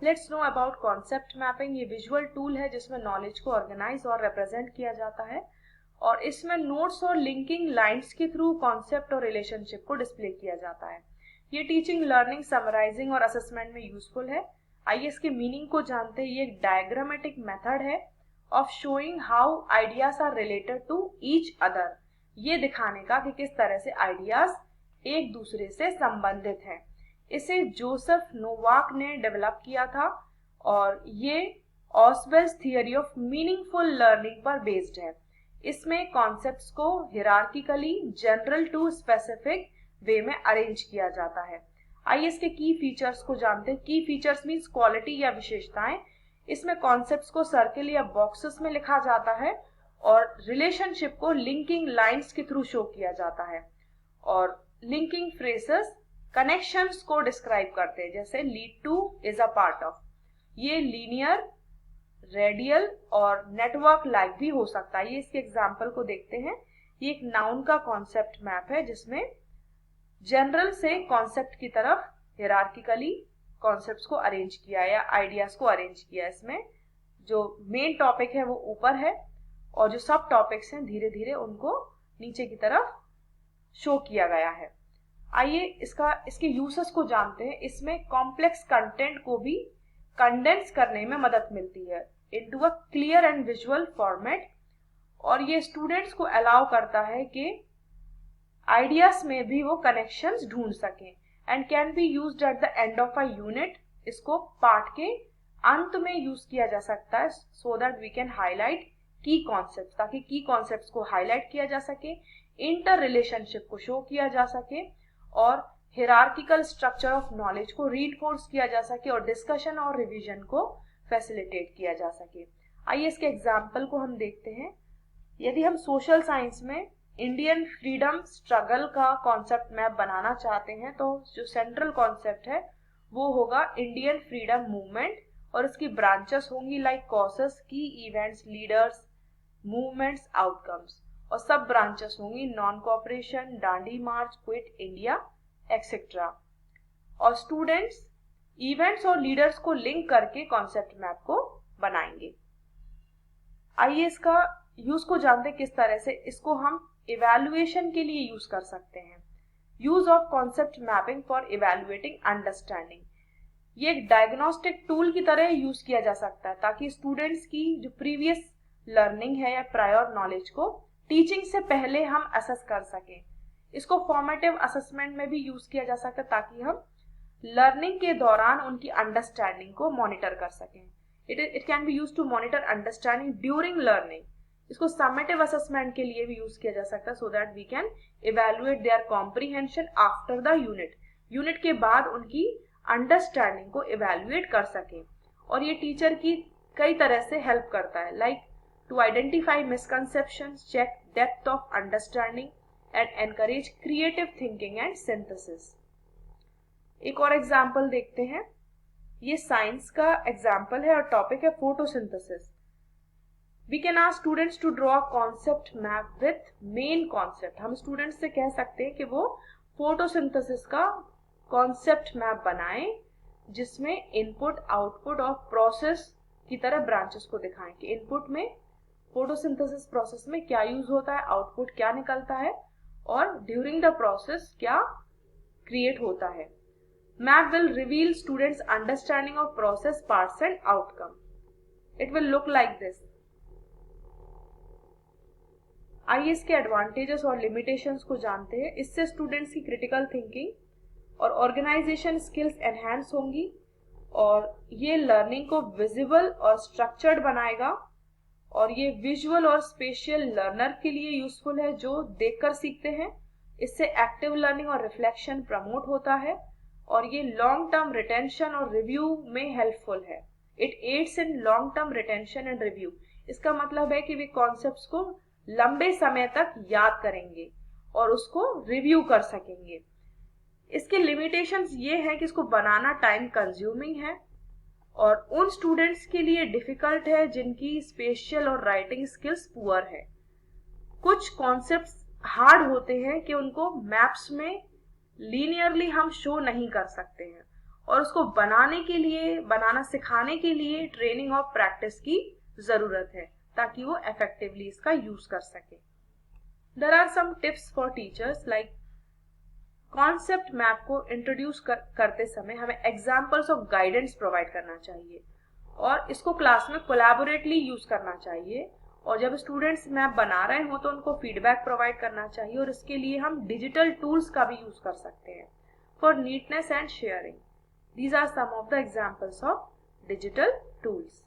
Let's know about concept mapping. ये visual tool है जिसमें नॉलेज को ऑर्गेनाइज और रिप्रेजेंट किया जाता है और इसमें नोट्स और लिंकिंग लाइंस के थ्रू कॉन्सेप्ट और रिलेशनशिप को डिस्प्ले किया जाता है। ये टीचिंग, लर्निंग, समराइजिंग और असेसमेंट में यूजफुल है। आइए इसके मीनिंग को जानते हैं। ये एक डायग्रामेटिक मेथड है of showing how ideas are related to each other. ये दिखाने का कि किस तरह से आइडियाज एक दूसरे से संबंधित हैं। इसे जोसेफ नोवाक ने डेवलप किया था और ये ऑस्वेल्स थियरी ऑफ मीनिंगफुल लर्निंग पर बेस्ड है। इसमें कॉन्सेप्ट्स को हिरार्किकली जनरल टू स्पेसिफिक वे में अरेंज किया जाता है। आइए इसके की फीचर्स को जानते हैं। की फीचर्स मीन्स क्वालिटी या विशेषताएं। इसमें कॉन्सेप्ट्स को सर्किल या बॉक्सेस में लिखा जाता है और रिलेशनशिप को लिंकिंग लाइंस के थ्रू शो किया जाता है और लिंकिंग फ्रेजेस कनेक्शंस को डिस्क्राइब करते हैं, जैसे lead two is a part of. ये लीनियर, रेडियल और नेटवर्क लाइक भी हो सकता है। ये इसके एग्जांपल को देखते हैं। ये एक नाउन का कॉन्सेप्ट मैप है जिसमें जनरल से कॉन्सेप्ट की तरफ हिरार्किकली कॉन्सेप्ट्स को अरेंज किया या आइडियाज को अरेंज किया। इसमें जो मेन टॉपिक है वो ऊपर है और जो सब टॉपिक्स हैं धीरे धीरे उनको नीचे की तरफ शो किया गया है। आइए इसके यूसेस को जानते हैं। इसमें कॉम्प्लेक्स कंटेंट को भी कंडेंस करने में मदद मिलती है into a clear and visual format और ये स्टूडेंट्स को अलाउ करता है कि आइडियाज में भी वो कनेक्शंस ढूंढ सकें and can be used at the end of a unit. इसको पार्ट के अंत में यूज किया जा सकता है so that we can highlight key concepts, ताकि की कॉन्सेप्ट्स को हाईलाइट किया जा सके, इंटर रिलेशनशिप को शो किया जा सके और हिरार्किकल स्ट्रक्चर ऑफ नॉलेज को रीइंफोर्स किया जा सके और डिस्कशन और रिवीजन को फैसिलिटेट किया जा सके। आइए इसके एग्जाम्पल को हम देखते हैं। यदि हम सोशल साइंस में इंडियन फ्रीडम स्ट्रगल का कॉन्सेप्ट मैप बनाना चाहते हैं तो जो सेंट्रल कॉन्सेप्ट है वो होगा इंडियन फ्रीडम मूवमेंट और इसकी ब्रांचेस होंगी लाइक कॉसेस, की इवेंट्स, लीडर्स, मूवमेंट्स, आउटकम्स और सब ब्रांचेस होंगी नॉन कोऑपरेशन, डांडी मार्च, क्विट इंडिया एक्सेट्रा। और स्टूडेंट्स इवेंट्स और लीडर्स को लिंक करके कॉन्सेप्ट मैप को बनाएंगे। आइए इसका यूज को जानते हैं किस तरह से इसको हम इवैल्यूएशन के लिए यूज कर सकते हैं। Use of concept mapping for evaluating understanding. ये एक डायग्नोस्टिक टूल की तरह यूज किया जा सकता है ताकि स्टूडेंट्स की जो प्रीवियस लर्निंग है या प्रायर नॉलेज को टीचिंग से पहले हम असेस कर सकें। इसको फॉर्मेटिव असेसमेंट में भी यूज किया जा सकता है ताकि हम लर्निंग के दौरान उनकी अंडरस्टैंडिंग को मॉनिटर कर सकें। It can be use to monitor understanding during learning. इसको समेटिव असेसमेंट के लिए भी यूज किया जा सकता है so that we can evaluate their comprehension after the unit के बाद उनकी अंडरस्टैंडिंग को इवैल्यूएट कर सकें। और ये टीचर की कई तरह से हेल्प करता है like to identify misconceptions, check depth of understanding and encourage creative thinking and synthesis। एक और एग्जाम्पल देखते हैं। ये साइंस का एग्जाम्पल है और टॉपिक है photosynthesis. We can ask students to draw a concept map with main concept। हम स्टूडेंट्स से कह सकते हैं कि वो फोटोसिंथेसिस का कॉन्सेप्ट मैप बनाएं जिसमें इनपुट, आउटपुट और प्रोसेस की तरह ब्रांचेस को दिखाएं कि इनपुट में फोटोसिंथेसिस प्रोसेस में क्या यूज होता है, आउटपुट क्या निकलता है और ड्यूरिंग द प्रोसेस क्या क्रिएट होता है। Map will reveal students understanding of process, parts and outcome. It will look like this. आइए इसके एडवांटेजेस और लिमिटेशंस को जानते हैं। इससे स्टूडेंट्स की क्रिटिकल थिंकिंग और ऑर्गेनाइजेशन स्किल्स एनहांस होंगी और ये लर्निंग को विजिबल और स्ट्रक्चर्ड बनाएगा और ये विजुअल और स्पेशियल लर्नर के लिए यूजफुल है जो देखकर सीखते हैं। इससे एक्टिव लर्निंग और रिफ्लेक्शन प्रमोट होता है और ये लॉन्ग टर्म रिटेंशन और रिव्यू में हेल्पफुल है। It adds in long term retention and review. इसका मतलब है कि वे कॉन्सेप्ट्स को लंबे समय तक याद करेंगे और उसको रिव्यू कर सकेंगे। इसके लिमिटेशंस ये हैं कि इसको बनाना टाइम कंज्यूमिंग है और उन स्टूडेंट्स के लिए डिफिकल्ट है जिनकी स्पेशल और राइटिंग स्किल्स पुअर है। कुछ कॉन्सेप्ट्स हार्ड होते हैं कि उनको मैप्स में लीनियरली हम शो नहीं कर सकते हैं और उसको बनाना सिखाने के लिए ट्रेनिंग और प्रैक्टिस की ज़रूरत है ताकि वो इफेक्टिवली इसका यूज़ कर सके। There are some tips for teachers like concept map को इंट्रोड्यूस करते समय हमें एग्जाम्पल्स ऑफ गाइडेंस प्रोवाइड करना चाहिए और इसको क्लास में कोलैबोरेटली यूज़ करना चाहिए। और जब स्टूडेंट्स मैप बना रहे हो तो उनको फीडबैक प्रोवाइड करना चाहिए और इसके लिए हम डिजिटल टूल्स का भी यूज़ कर सकते हैं for neatness and sharing. These are some of the examples of digital tools.